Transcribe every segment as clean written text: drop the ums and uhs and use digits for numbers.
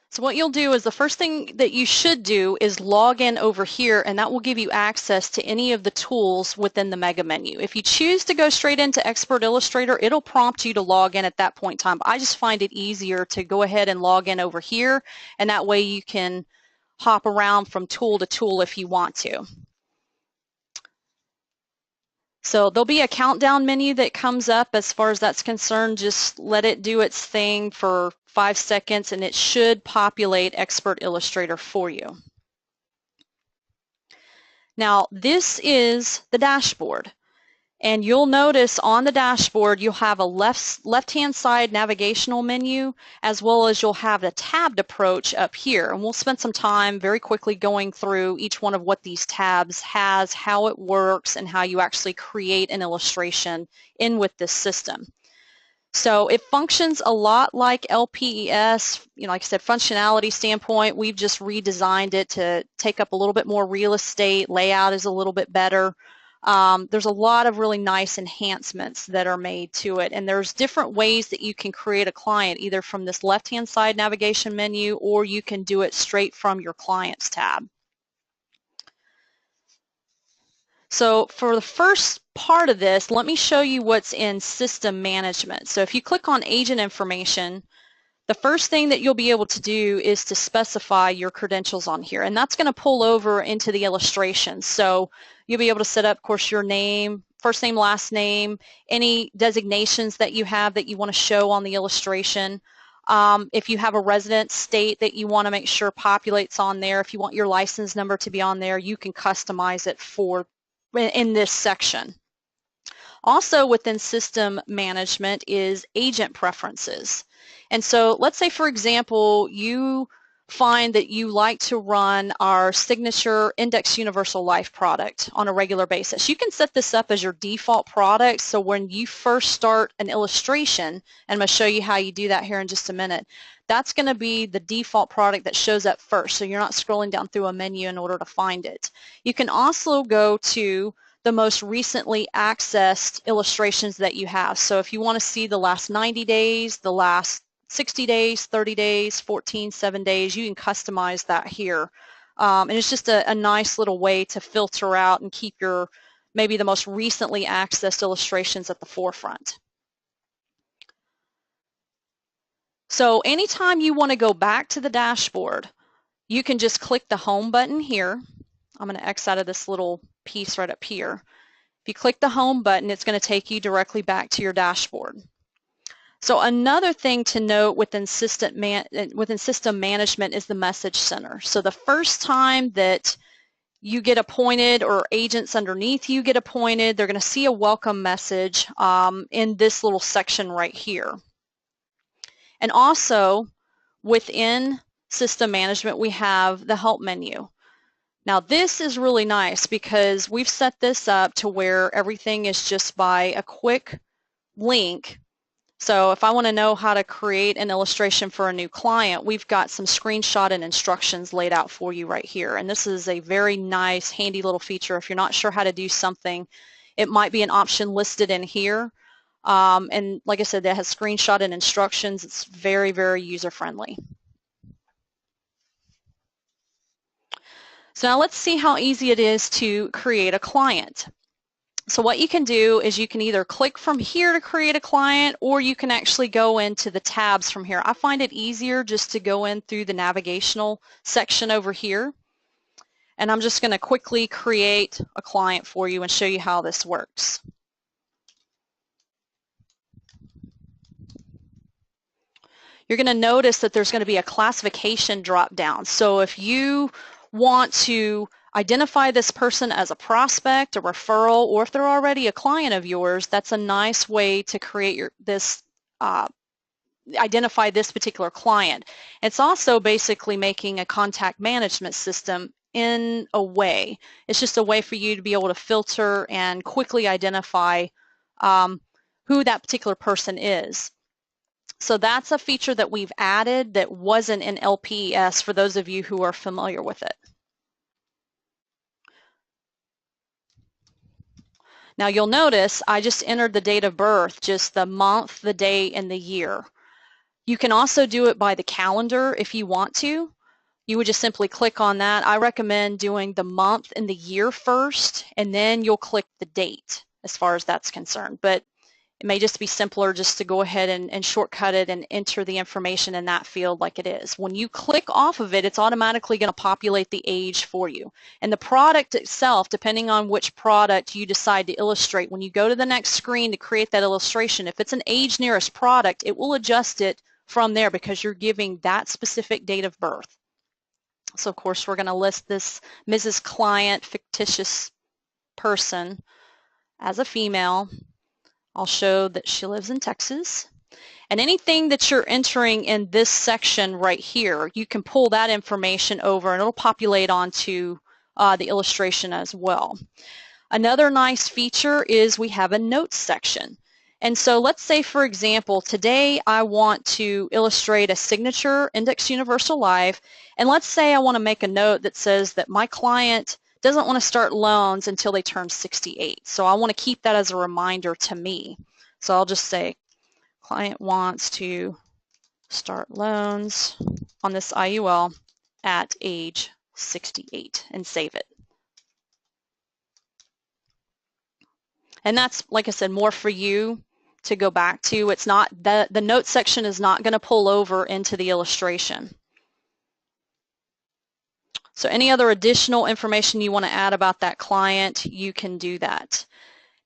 So what you'll do is the first thing that you should do is log in over here, and that will give you access to any of the tools within the mega menu. If you choose to go straight into Expert Illustrator, it'll prompt you to log in at that point in time. But I just find it easier to go ahead and log in over here, and that way you can hop around from tool to tool if you want to. So there'll be a countdown menu that comes up as far as that's concerned. Just let it do its thing for 5 seconds and it should populate Expert Illustrator for you. Now this is the dashboard. And you'll notice on the dashboard you'll have a left-hand side navigational menu, as well as you'll have the tabbed approach up here. And we'll spend some time very quickly going through each one of what these tabs has, how it works, and how you actually create an illustration in with this system. So it functions a lot like LPES. Like I said, functionality standpoint, we've just redesigned it to take up a little bit more real estate. Layout is a little bit better. There's a lot of really nice enhancements that are made to it, and there's different ways that you can create a client, either from this left-hand side navigation menu, or you can do it straight from your Clients tab. So for the first part of this, let me show you what's in System Management. So if you click on Agent Information, the first thing that you'll be able to do is to specify your credentials on here, and that's going to pull over into the illustration. So you'll be able to set up, of course, your name, first name, last name, any designations that you have that you want to show on the illustration. If you have a resident state that you want to make sure populates on there, if you want your license number to be on there, you can customize it in this section. Also within System Management is Agent Preferences. And so let's say, for example, you find that you like to run our signature Index Universal Life product on a regular basis. You can set this up as your default product, so when you first start an illustration, and I'm going to show you how you do that here in just a minute, that's going to be the default product that shows up first, so you're not scrolling down through a menu in order to find it. You can also go to the most recently accessed illustrations that you have. So if you want to see the last 90 days, the last 60 days, 30 days, 14, 7 days, you can customize that here. And it's just a nice little way to filter out and keep your maybe the most recently accessed illustrations at the forefront. So anytime you want to go back to the dashboard, you can just click the Home button here. I'm going to X out of this little piece right up here. If you click the Home button, it's going to take you directly back to your dashboard. So another thing to note within System Management is the Message Center. So the first time that you get appointed or agents underneath you get appointed, they're going to see a welcome message in this little section right here. And also within System Management, we have the Help menu. Now this is really nice because we've set this up to where everything is just by a quick link. So if I want to know how to create an illustration for a new client, we've got some screenshot and instructions laid out for you right here. And this is a very nice, handy little feature. If you're not sure how to do something, it might be an option listed in here. And like I said, that has screenshot and instructions. It's very, very user-friendly. So now let's see how easy it is to create a client. So what you can do is you can either click from here to create a client, or you can actually go into the tabs from here. I find it easier just to go in through the navigational section over here. And I'm just going to quickly create a client for you and show you how this works. You're going to notice that there's going to be a classification drop down. So if you want to identify this person as a prospect, a referral, or if they're already a client of yours, that's a nice way to create identify this particular client. It's also basically making a contact management system in a way. It's just a way for you to be able to filter and quickly identify who that particular person is. So that's a feature that we've added that wasn't in LPES for those of you who are familiar with it. Now you'll notice I just entered the date of birth, just the month, the day, and the year. You can also do it by the calendar if you want to. You would just simply click on that. I recommend doing the month and the year first, and then you'll click the date as far as that's concerned. But it may just be simpler just to go ahead and shortcut it and enter the information in that field like it is. When you click off of it, it's automatically going to populate the age for you. And the product itself, depending on which product you decide to illustrate, when you go to the next screen to create that illustration, if it's an age nearest product, it will adjust it from there because you're giving that specific date of birth. So of course we're going to list this Mrs. Client, fictitious person, as a female. I'll show that she lives in Texas. And anything that you're entering in this section right here, you can pull that information over and it'll populate onto the illustration as well. Another nice feature is we have a notes section. And so let's say, for example, today I want to illustrate a signature Index Universal Life, and let's say I want to make a note that says that my client doesn't want to start loans until they turn 68. So I want to keep that as a reminder to me. So I'll just say, client wants to start loans on this IUL at age 68 and save it. And that's, like I said, more for you to go back to. It's not, the notes section is not going to pull over into the illustration. So any other additional information you want to add about that client, you can do that.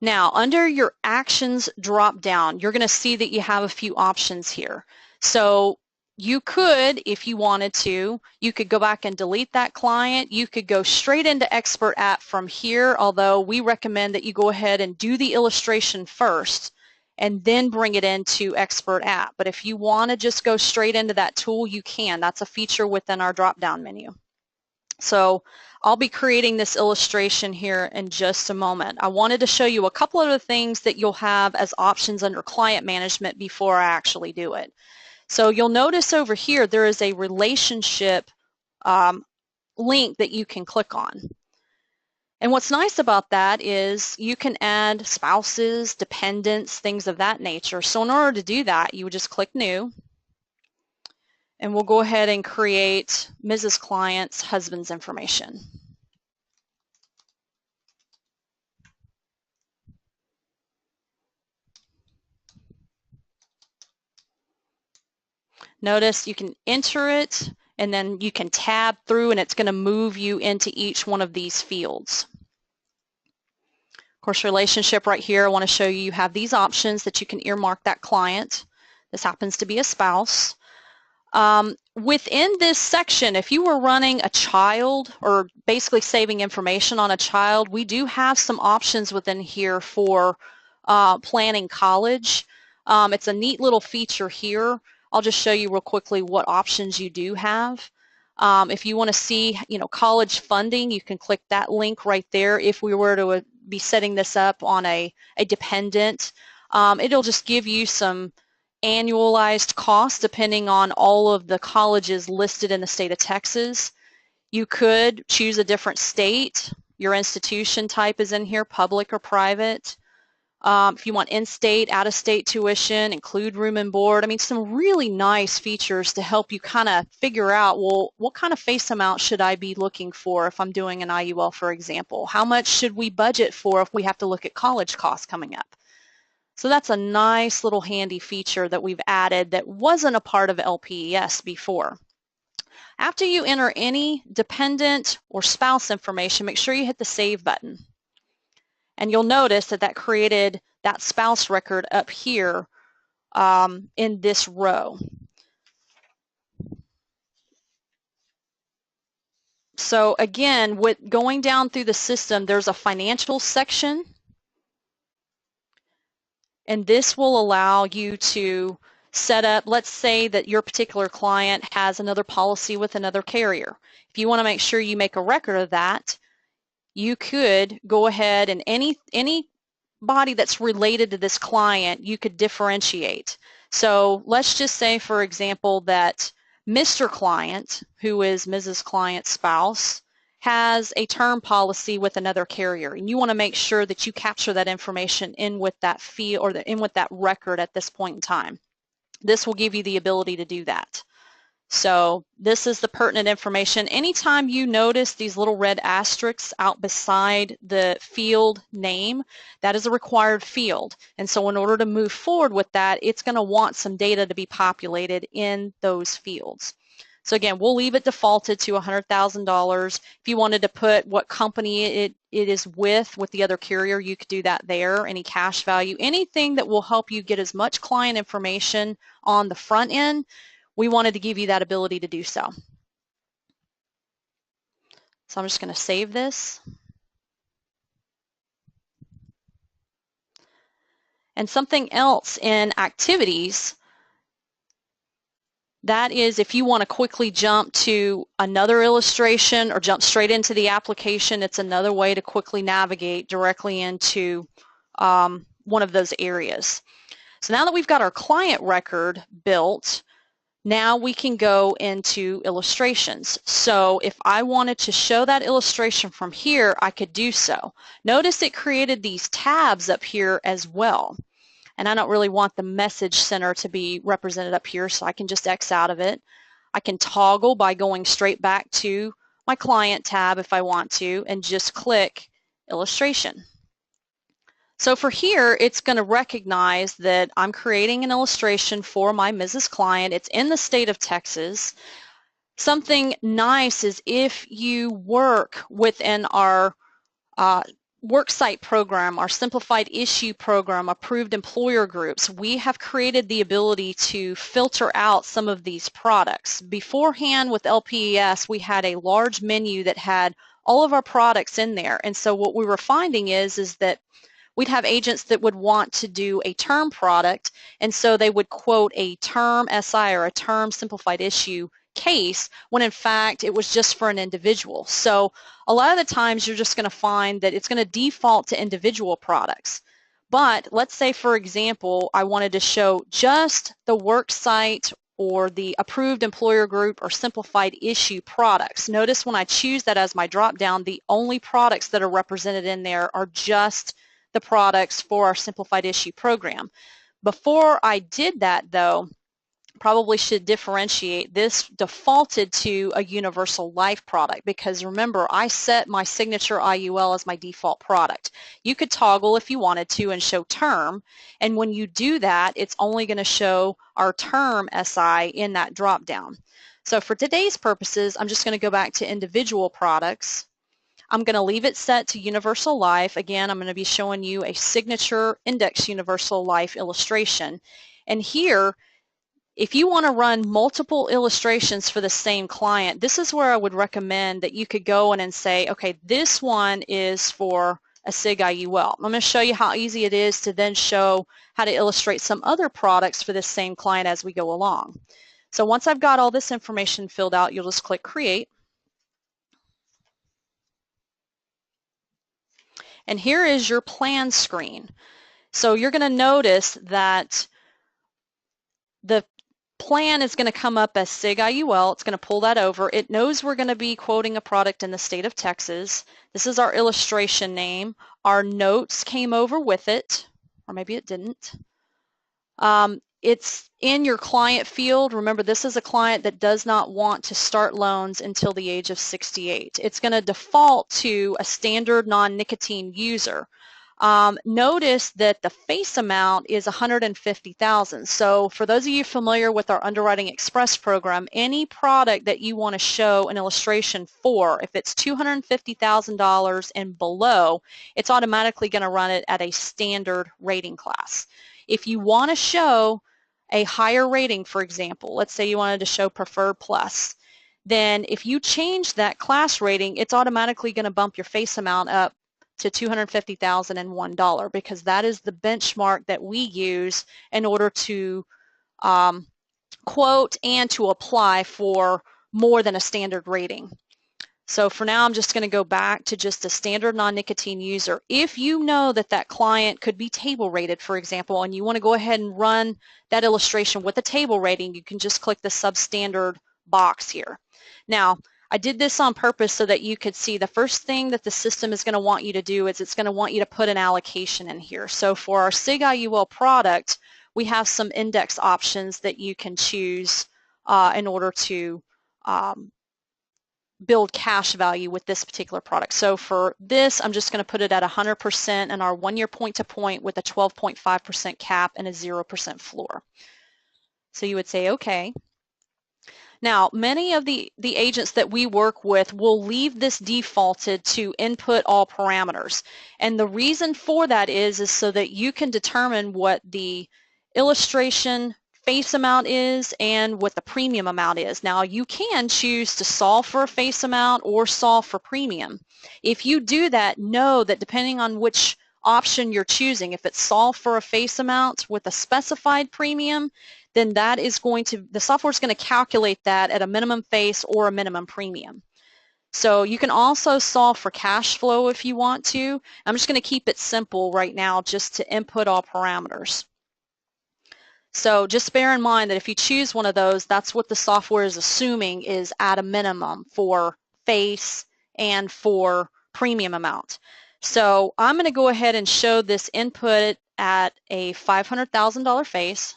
Now, under your actions drop down, you're going to see that you have a few options here. So you could, if you wanted to, you could go back and delete that client. You could go straight into Expert App from here, although we recommend that you go ahead and do the illustration first and then bring it into Expert App. But if you want to just go straight into that tool, you can. That's a feature within our drop-down menu. So I'll be creating this illustration here in just a moment. I wanted to show you a couple of the things that you'll have as options under client management before I actually do it. So you'll notice over here there is a relationship link that you can click on. And what's nice about that is you can add spouses, dependents, things of that nature. So in order to do that, you would just click New. And we'll go ahead and create Mrs. Client's husband's information. Notice you can enter it and then you can tab through and it's going to move you into each one of these fields. Of course, relationship right here, I want to show you, you have these options that you can earmark that client. This happens to be a spouse. Within this section, if you were running a child or basically saving information on a child, we do have some options within here for planning college. It's a neat little feature here. I'll just show you real quickly what options you do have. If you want to see, college funding, you can click that link right there. If we were to be setting this up on a dependent, it'll just give you some annualized costs depending on all of the colleges listed in the state of Texas. You could choose a different state. Your institution type is in here, public or private. If you want in-state, out-of-state tuition, include room and board. I mean, some really nice features to help you kind of figure out, well, what kind of face amount should I be looking for if I'm doing an IUL, for example? How much should we budget for if we have to look at college costs coming up? So that's a nice little handy feature that we've added that wasn't a part of LPES before. After you enter any dependent or spouse information, make sure you hit the Save button. And you'll notice that that created that spouse record up here in this row. So again, with going down through the system, there's a financial section. And this will allow you to set up, let's say that your particular client has another policy with another carrier. If you want to make sure you make a record of that, you could go ahead and anybody that's related to this client, you could differentiate. So let's just say, for example, that Mr. Client, who is Mrs. Client's spouse, has a term policy with another carrier, and you want to make sure that you capture that information in with that fee or in with that record at this point in time. this will give you the ability to do that. So this is the pertinent information. Anytime you notice these little red asterisks out beside the field name, that is a required field. And so in order to move forward with that, it's going to want some data to be populated in those fields. So again, we'll leave it defaulted to $100,000. If you wanted to put what company it is with the other carrier, you could do that there, any cash value, anything that will help you get as much client information on the front end. We wanted to give you that ability to do so. So I'm just going to save this. And something else in activities, that is if you want to quickly jump to another illustration or jump straight into the application, it's another way to quickly navigate directly into one of those areas. So now that we've got our client record built, now we can go into illustrations. So if I wanted to show that illustration from here, I could do so. Notice it created these tabs up here as well. And I don't really want the message center to be represented up here, so I can just X out of it. I can toggle by going straight back to my client tab if I want to, and just click illustration. So for here, it's going to recognize that I'm creating an illustration for my Mrs. Client. It's in the state of Texas. Something nice is if you work within our worksite program, our simplified issue program, approved employer groups, we have created the ability to filter out some of these products. Beforehand with LPES, we had a large menu that had all of our products in there. And so what we were finding is that we'd have agents that would want to do a term product, and so they would quote a term SI or a term simplified issue case when in fact it was just for an individual. So a lot of the times you're just going to find that it's going to default to individual products. But let's say, for example, I wanted to show just the worksite or the approved employer group or simplified issue products. Notice when I choose that as my drop down, the only products that are represented in there are just the products for our simplified issue program. Before I did that though, probably should differentiate. This defaulted to a universal life product because remember, I set my signature IUL as my default product. You could toggle if you wanted to and show term, and when you do that, it's only going to show our term SI in that drop down. So for today's purposes, I'm just going to go back to individual products. I'm going to leave it set to universal life. Again, I'm going to be showing you a signature index universal life illustration. And here, if you want to run multiple illustrations for the same client, this is where I would recommend that you could go in and say, okay, this one is for a SIG IUL. I'm going to show you how easy it is to then show how to illustrate some other products for this same client as we go along. So once I've got all this information filled out, you'll just click Create. And here is your plan screen. So you're going to notice that the plan is going to come up as SIG IUL. It's going to pull that over. It knows we're going to be quoting a product in the state of Texas. This is our illustration name. Our notes came over with it, or maybe it didn't. It's in your client field. Remember, this is a client that does not want to start loans until the age of 68. It's going to default to a standard non-nicotine user. Notice that the face amount is $150,000. So for those of you familiar with our Underwriting Express program, any product that you want to show an illustration for, if it's $250,000 and below, it's automatically going to run it at a standard rating class. If you want to show a higher rating, for example, let's say you wanted to show Preferred Plus, then if you change that class rating, it's automatically going to bump your face amount up to $250,001 because that is the benchmark that we use in order to quote and to apply for more than a standard rating. So for now, I'm just going to go back to just a standard non-nicotine user. If you know that that client could be table rated, for example, and you want to go ahead and run that illustration with a table rating, you can just click the substandard box here. Now, I did this on purpose so that you could see the first thing that the system is going to want you to do is it's going to want you to put an allocation in here. So for our SIG IUL product, we have some index options that you can choose in order to build cash value with this particular product. So for this, I'm just going to put it at 100% and our 1 year point-to-point with a 12.5% cap and a 0% floor. So you would say, okay. Now, many of the agents that we work with will leave this defaulted to input all parameters. And the reason for that is so that you can determine what the illustration face amount is and what the premium amount is. Now, you can choose to solve for a face amount or solve for premium. If you do that, know that depending on which option you're choosing, if it's solve for a face amount with a specified premium, then that is going to, the software is going to calculate that at a minimum face or a minimum premium. So you can also solve for cash flow if you want to. I'm just going to keep it simple right now just to input all parameters. So just bear in mind that if you choose one of those, that's what the software is assuming is at a minimum for face and for premium amount. So I'm going to go ahead and show this input at a $500,000 face.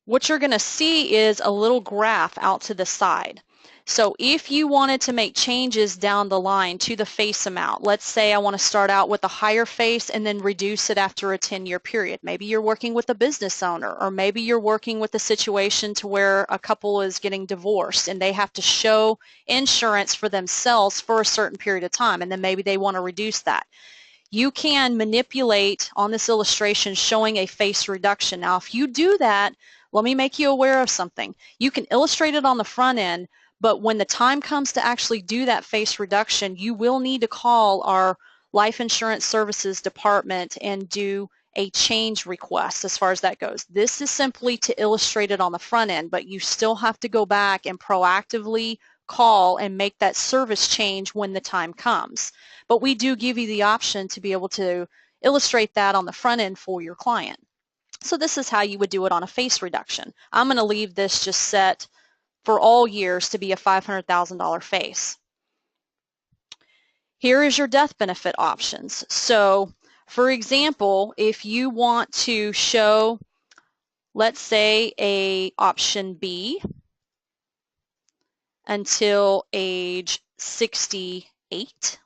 What you're going to see is a little graph out to the side. So if you wanted to make changes down the line to the face amount, let's say I want to start out with a higher face and then reduce it after a 10-year period. Maybe you're working with a business owner, or maybe you're working with a situation to where a couple is getting divorced and they have to show insurance for themselves for a certain period of time, and then maybe they want to reduce that. You can manipulate on this illustration showing a face reduction. Now, if you do that, let me make you aware of something. You can illustrate it on the front end, but when the time comes to actually do that face reduction, you will need to call our life insurance services department and do a change request as far as that goes. This is simply to illustrate it on the front end, but you still have to go back and proactively call and make that service change when the time comes. But we do give you the option to be able to illustrate that on the front end for your client. So this is how you would do it on a face reduction. I'm going to leave this just set for all years to be a $500,000 face. Here is your death benefit options. So for example, if you want to show, let's say, a option B until age 68,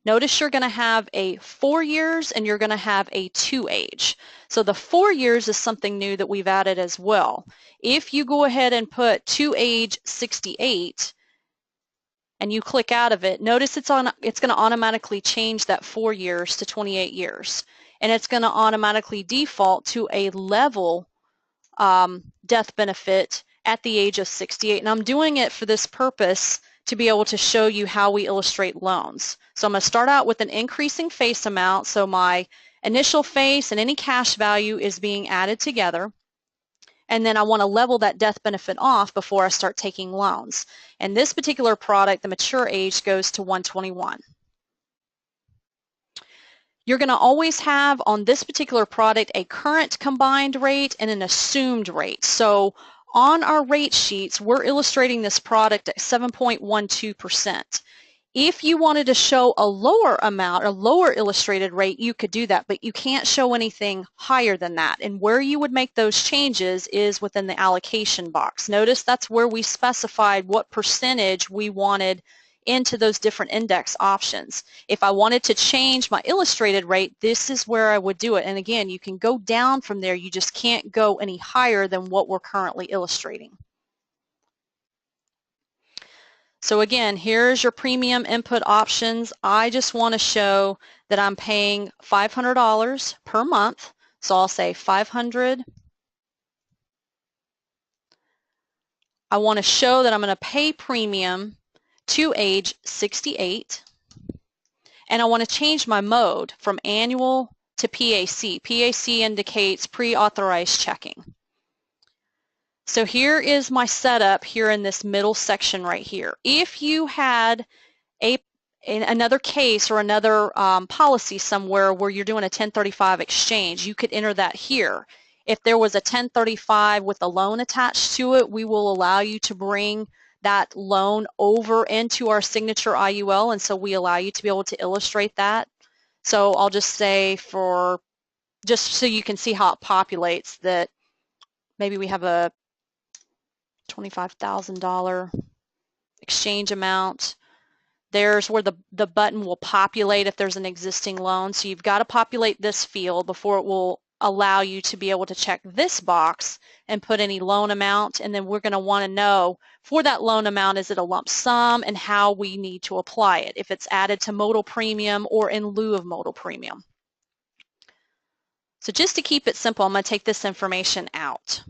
notice you're going to have a 4 years and you're going to have a 2 age. So the 4 years is something new that we've added as well. If you go ahead and put to age 68 and you click out of it, notice it's going to automatically change that 4 years to 28 years. And it's going to automatically default to a level death benefit at the age of 68. And I'm doing it for this purpose to be able to show you how we illustrate loans. So I'm going to start out with an increasing face amount. So my initial face and any cash value is being added together. And then I want to level that death benefit off before I start taking loans. And this particular product, the mature age goes to 121. You're going to always have on this particular product a current combined rate and an assumed rate. So on our rate sheets, we're illustrating this product at 7.12%. If you wanted to show a lower amount, a lower illustrated rate, you could do that, but you can't show anything higher than that. And where you would make those changes is within the allocation box. Notice that's where we specified what percentage we wanted into those different index options. If I wanted to change my illustrated rate, this is where I would do it. And again, you can go down from there. You just can't go any higher than what we're currently illustrating. So again, here's your premium input options. I just want to show that I'm paying $500 per month. So I'll say 500. I want to show that I'm going to pay premium to age 68. And I want to change my mode from annual to PAC. PAC indicates pre-authorized checking. So here is my setup here in this middle section right here. If you had another case or another policy somewhere where you're doing a 1035 exchange, you could enter that here. If there was a 1035 with a loan attached to it, we will allow you to bring that loan over into our signature IUL, and so we allow you to be able to illustrate that. So I'll just say just so you can see how it populates, that maybe we have a $25,000 exchange amount. There's where the button will populate if there's an existing loan. So you've got to populate this field before it will allow you to be able to check this box and put any loan amount. And then we're going to want to know for that loan amount, is it a lump sum, and how we need to apply it, if it's added to modal premium or in lieu of modal premium. So just to keep it simple, I'm going to take this information out.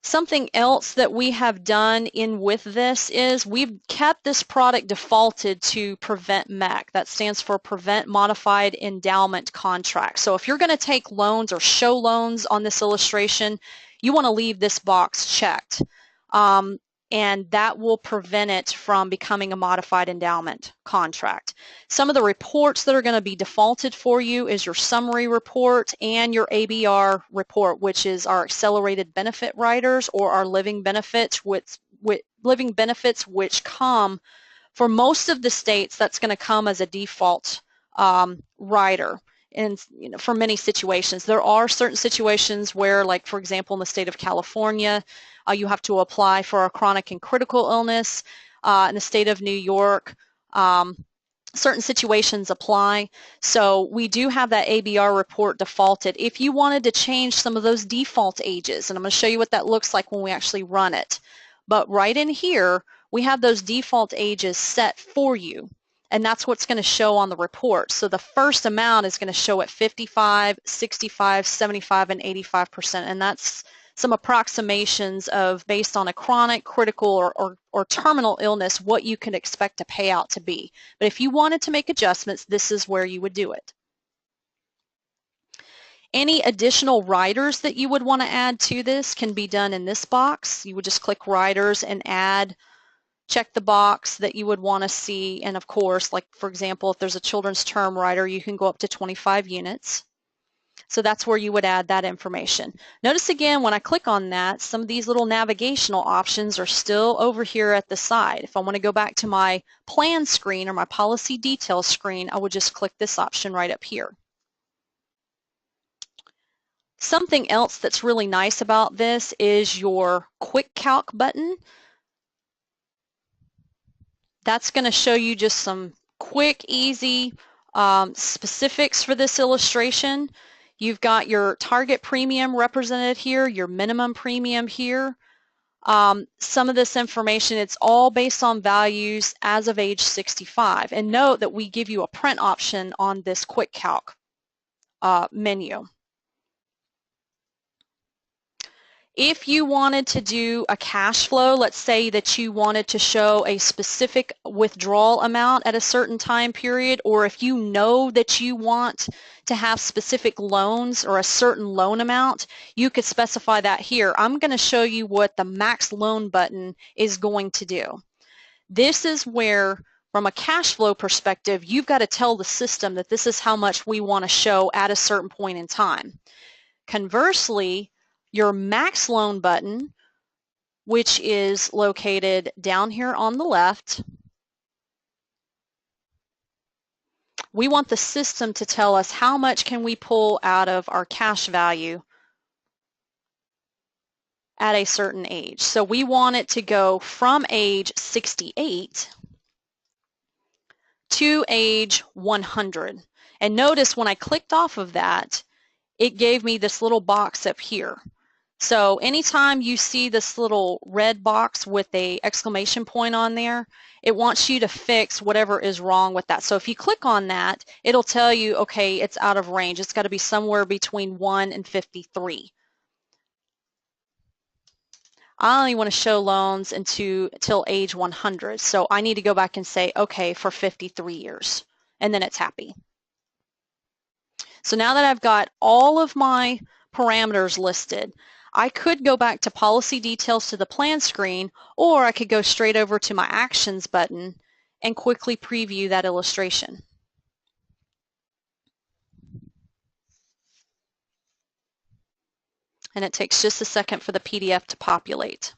Something else that we have done with this is we've kept this product defaulted to Prevent MEC. That stands for Prevent Modified Endowment Contract. So if you're going to take loans or show loans on this illustration, you want to leave this box checked. And that will prevent it from becoming a modified endowment contract. Some of the reports that are going to be defaulted for you is your summary report and your ABR report, which is our accelerated benefit riders or our living benefits, which come for most of the states. That's going to come as a default rider. And for many situations, there are certain situations where, like for example, in the state of California, you have to apply for a chronic and critical illness. In the state of New York, certain situations apply. So we do have that ABR report defaulted. If you wanted to change some of those default ages, and I'm going to show you what that looks like when we actually run it. But right in here, we have those default ages set for you. And that's what's going to show on the report. So the first amount is going to show at 55, 65, 75, and 85%. And that's some approximations of, based on a chronic, critical, or terminal illness, what you can expect a payout to be. But if you wanted to make adjustments, this is where you would do it. Any additional riders that you would want to add to this can be done in this box. You would just click Riders and add. Check the box that you would want to see, and of course, like for example, if there's a children's term rider, you can go up to 25 units. So that's where you would add that information. Notice again, when I click on that, some of these little navigational options are still over here at the side. If I want to go back to my plan screen or my policy details screen, I would just click this option right up here. Something else that's really nice about this is your Quick Calc button. That's going to show you just some quick, easy specifics for this illustration. You've got your target premium represented here, your minimum premium here. Some of this information, it's all based on values as of age 65. And note that we give you a print option on this Quick Calc menu. If you wanted to do a cash flow, let's say that you wanted to show a specific withdrawal amount at a certain time period, or if you know that you want to have specific loans or a certain loan amount, you could specify that here. I'm going to show you what the max loan button is going to do. This is where, from a cash flow perspective, you've got to tell the system that this is how much we want to show at a certain point in time. Conversely, your max loan button, which is located down here on the left, we want the system to tell us how much can we pull out of our cash value at a certain age. So we want it to go from age 68 to age 100. And notice when I clicked off of that, it gave me this little box up here. So anytime you see this little red box with an exclamation point on there, it wants you to fix whatever is wrong with that. So if you click on that, it'll tell you, okay, it's out of range. It's got to be somewhere between 1 and 53. I only want to show loans until age 100. So I need to go back and say, okay, for 53 years. And then it's happy. So now that I've got all of my parameters listed, I could go back to policy details to the plan screen, or I could go straight over to my actions button and quickly preview that illustration. And it takes just a second for the PDF to populate.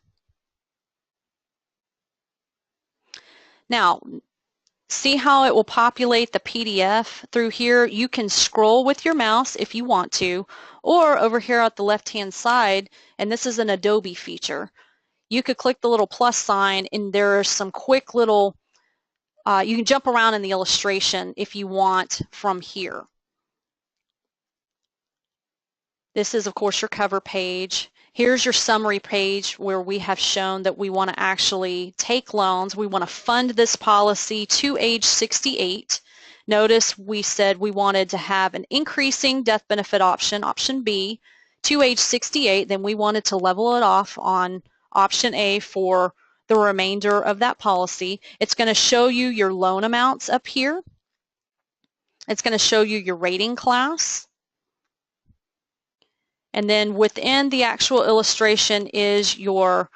Now, See how it will populate the PDF through here? You can scroll with your mouse if you want to, or over here at the left-hand side, and this is an Adobe feature, you could click the little plus sign and there are some quick little, you can jump around in the illustration if you want from here. This is, of course, your cover page. Here's your summary page where we have shown that we want to actually take loans. We want to fund this policy to age 68. Notice we said we wanted to have an increasing death benefit option, option B, to age 68. Then we wanted to level it off on option A for the remainder of that policy. It's going to show you your loan amounts up here. It's going to show you your rating class. And then within the actual illustration is your,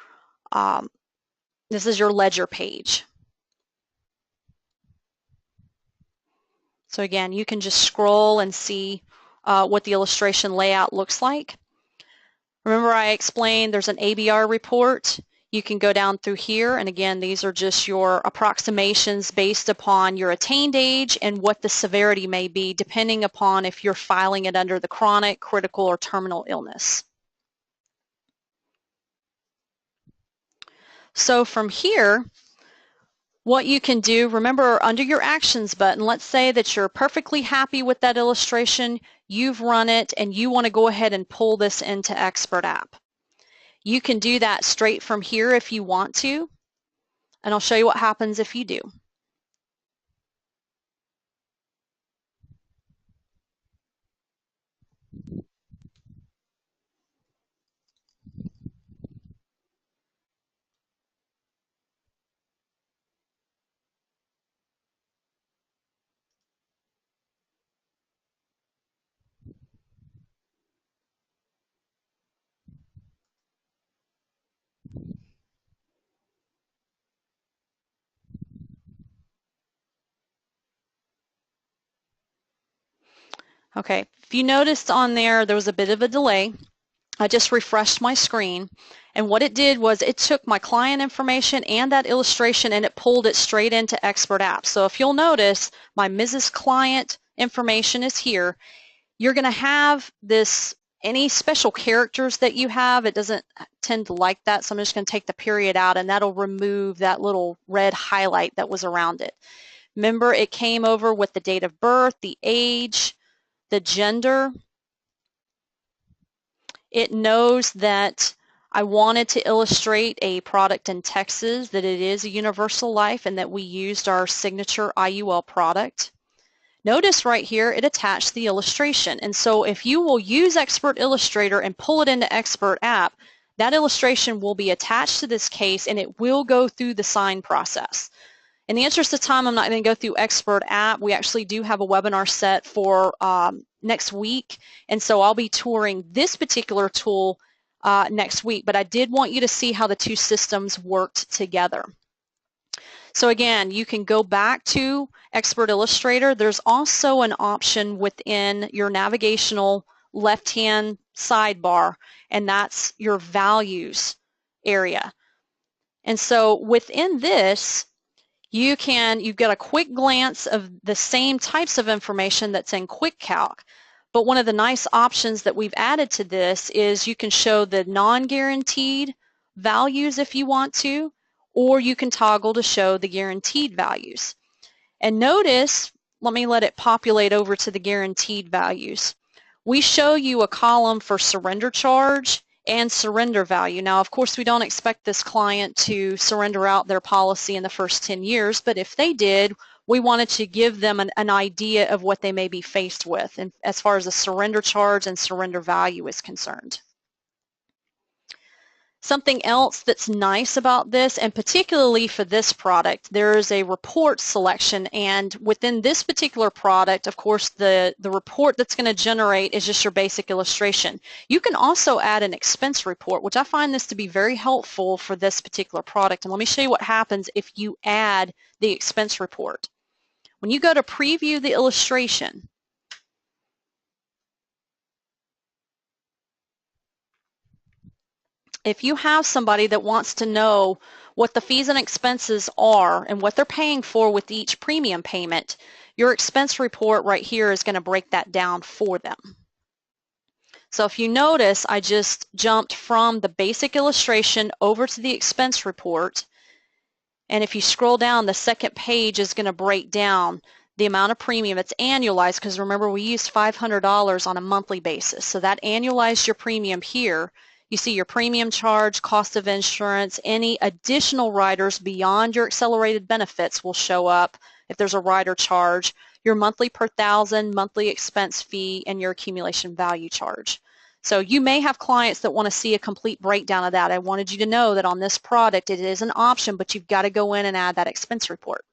this is your ledger page. So again, you can just scroll and see what the illustration layout looks like. Remember I explained there's an ABR report. You can go down through here, and again, these are just your approximations based upon your attained age and what the severity may be, depending upon if you're filing it under the chronic, critical, or terminal illness. So from here, what you can do, remember under your actions button, let's say that you're perfectly happy with that illustration, you've run it, and you want to go ahead and pull this into Expert App. You can do that straight from here if you want to, and I'll show you what happens if you do. Okay, if you noticed on there, there was a bit of a delay. I just refreshed my screen, and what it did was it took my client information and that illustration and it pulled it straight into Expert App. So if you'll notice, my Mrs. Client information is here. You're going to have this, any special characters that you have, it doesn't tend to like that, so I'm just going to take the period out, and that'll remove that little red highlight that was around it. Remember, it came over with the date of birth, the age, the gender. It knows that I wanted to illustrate a product in Texas, that it is a universal life, and that we used our signature IUL product. Notice right here it attached the illustration, and so if you will use Expert Illustrator and pull it into Expert App, that illustration will be attached to this case and it will go through the sign process. In the interest of time, I'm not going to go through Expert App. We actually do have a webinar set for next week, and so I'll be touring this particular tool next week, but I did want you to see how the two systems worked together. So again, you can go back to Expert Illustrator. There's also an option within your navigational left-hand sidebar, and that's your values area. And so within this, you've got a quick glance of the same types of information that's in Quick Calc. But one of the nice options that we've added to this is you can show the non-guaranteed values if you want to, or you can toggle to show the guaranteed values. And notice, let me let it populate over to the guaranteed values. We show you a column for surrender charge and surrender value. Now, of course, we don't expect this client to surrender out their policy in the first 10 years, but if they did, we wanted to give them an idea of what they may be faced with, and as far as the surrender charge and surrender value is concerned. Something else that's nice about this, and particularly for this product, there is a report selection, and within this particular product, of course, the report that's going to generate is just your basic illustration. You can also add an expense report, which I find this to be very helpful for this particular product, and let me show you what happens if you add the expense report. When you go to preview the illustration, if you have somebody that wants to know what the fees and expenses are and what they're paying for with each premium payment, your expense report right here is going to break that down for them. So if you notice, I just jumped from the basic illustration over to the expense report. And if you scroll down, the second page is going to break down the amount of premium. It's annualized because remember we used $500 on a monthly basis. So that annualized your premium here. You see your premium charge, cost of insurance, any additional riders beyond your accelerated benefits will show up if there's a rider charge, your monthly per thousand, monthly expense fee, and your accumulation value charge. So you may have clients that want to see a complete breakdown of that. I wanted you to know that on this product it is an option, but you've got to go in and add that expense report.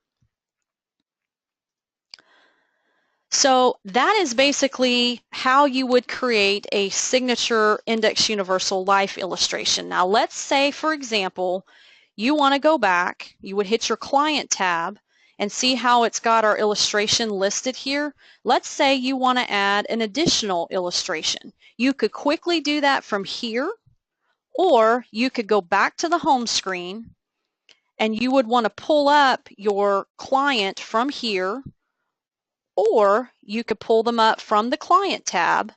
So that is basically how you would create a signature index universal life illustration. Now let's say, for example, you want to go back, you would hit your client tab and see how it's got our illustration listed here. Let's say you want to add an additional illustration. You could quickly do that from here, or you could go back to the home screen and you would want to pull up your client from here, or you could pull them up from the client tab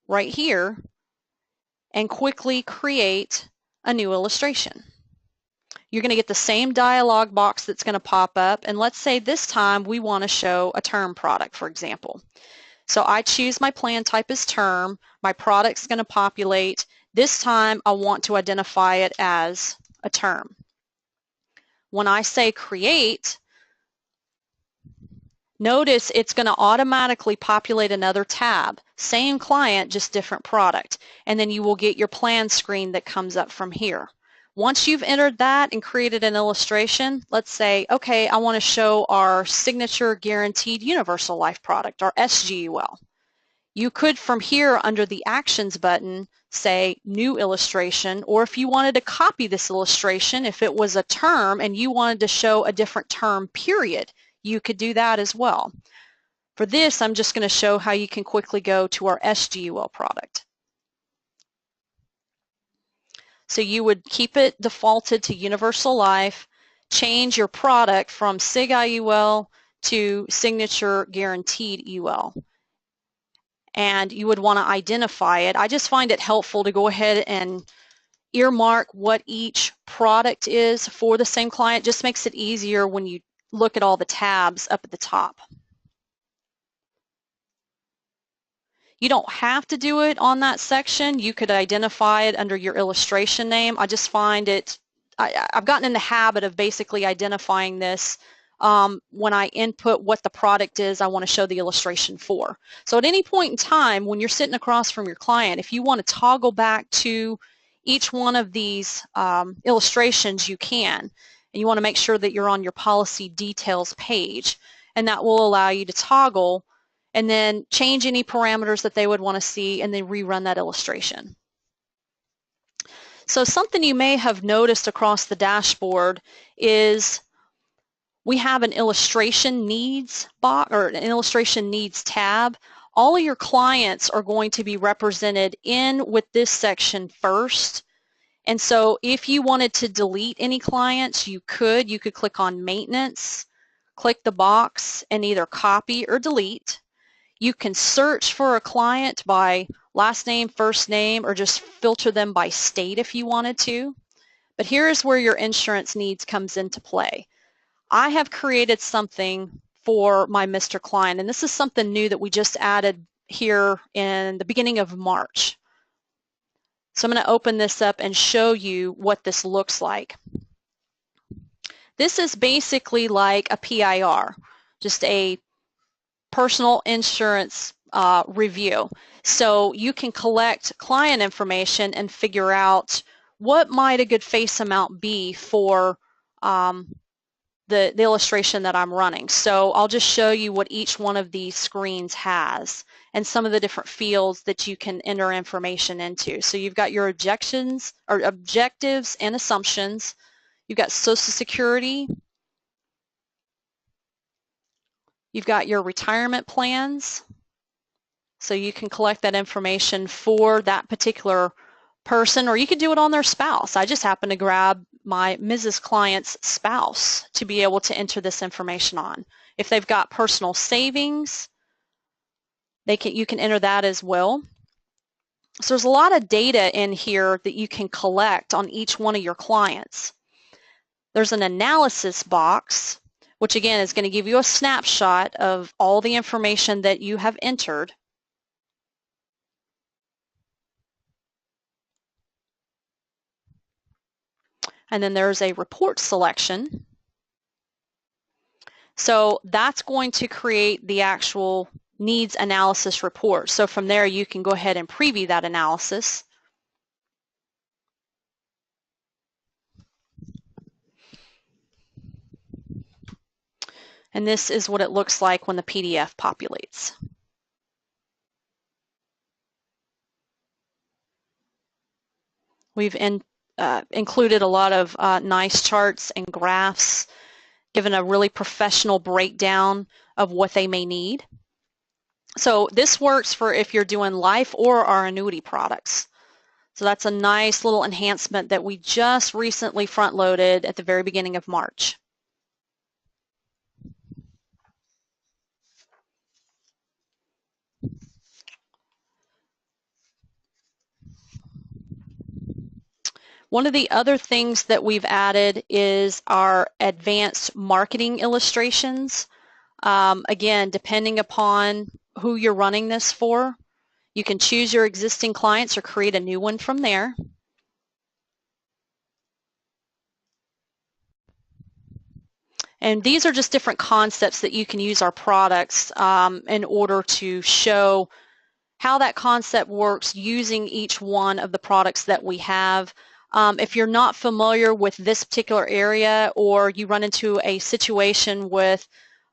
right here and quickly create a new illustration. You're going to get the same dialog box that's going to pop up, and let's say this time we want to show a term product, for example. So I choose my plan type as term, my product's going to populate. This time I want to identify it as a term. When I say create, notice it's going to automatically populate another tab. Same client, just different product. And then you will get your plan screen that comes up from here. Once you've entered that and created an illustration, let's say, okay, I want to show our signature guaranteed universal life product, our SGUL. You could from here under the actions button say new illustration, or if you wanted to copy this illustration, if it was a term and you wanted to show a different term period, you could do that as well. For this, I'm just going to show how you can quickly go to our SGUL product. So you would keep it defaulted to Universal Life, change your product from SIG IUL to Signature Guaranteed UL. And you would want to identify it. I just find it helpful to go ahead and earmark what each product is for the same client. Just makes it easier when you look at all the tabs up at the top. You don't have to do it on that section. You could identify it under your illustration name. I just find it, I've gotten in the habit of basically identifying this when I input what the product is I want to show the illustration for. So at any point in time when you're sitting across from your client, if you want to toggle back to each one of these illustrations, you can. And you want to make sure that you're on your policy details page, and that will allow you to toggle and then change any parameters that they would want to see and then rerun that illustration. So something you may have noticed across the dashboard is we have an illustration needs box or an illustration needs tab. All of your clients are going to be represented in with this section first. And so if you wanted to delete any clients, you could click on maintenance, click the box and either copy or delete. You can search for a client by last name, first name, or just filter them by state if you wanted to. But here's where your insurance needs comes into play. I have created something for my Mr. Client, and this is something new that we just added here in the beginning of March. So I'm going to open this up and show you what this looks like. This is basically like a PIR, just a personal insurance review. So you can collect client information and figure out what might a good face amount be for the illustration that I'm running. So I'll just show you what each one of these screens has and some of the different fields that you can enter information into. So you've got your objectives and assumptions. You've got Social Security. You've got your retirement plans. So you can collect that information for that particular person, or you could do it on their spouse. I just happened to grab my Mrs. client's spouse to be able to enter this information on. If they've got personal savings, you can enter that as well. So there's a lot of data in here that you can collect on each one of your clients. There's an analysis box, which again is going to give you a snapshot of all the information that you have entered. And then there's a report selection. So that's going to create the actual needs analysis report. So from there, you can go ahead and preview that analysis. And this is what it looks like when the PDF populates. We've included a lot of nice charts and graphs, given a really professional breakdown of what they may need. So this works for if you're doing life or our annuity products. So that's a nice little enhancement that we just recently front-loaded at the very beginning of March. One of the other things that we've added is our advanced marketing illustrations. Again, depending upon who you're running this for, you can choose your existing clients or create a new one from there. And these are just different concepts that you can use our products in order to show how that concept works using each one of the products that we have. If you're not familiar with this particular area, or you run into a situation with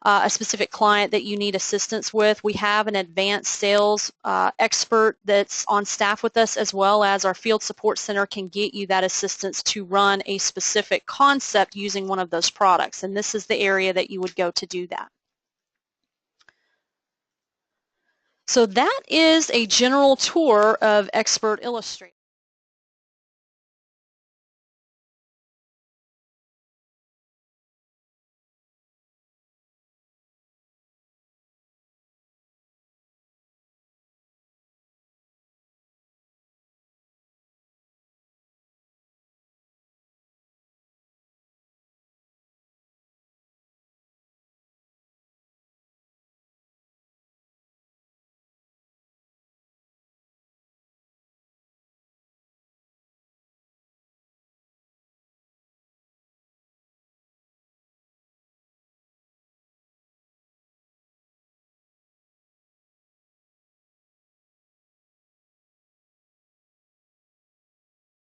a specific client that you need assistance with, we have an advanced sales expert that's on staff with us, as well as our field support center can get you that assistance to run a specific concept using one of those products. And this is the area that you would go to do that. So that is a general tour of ExpertIllustrator.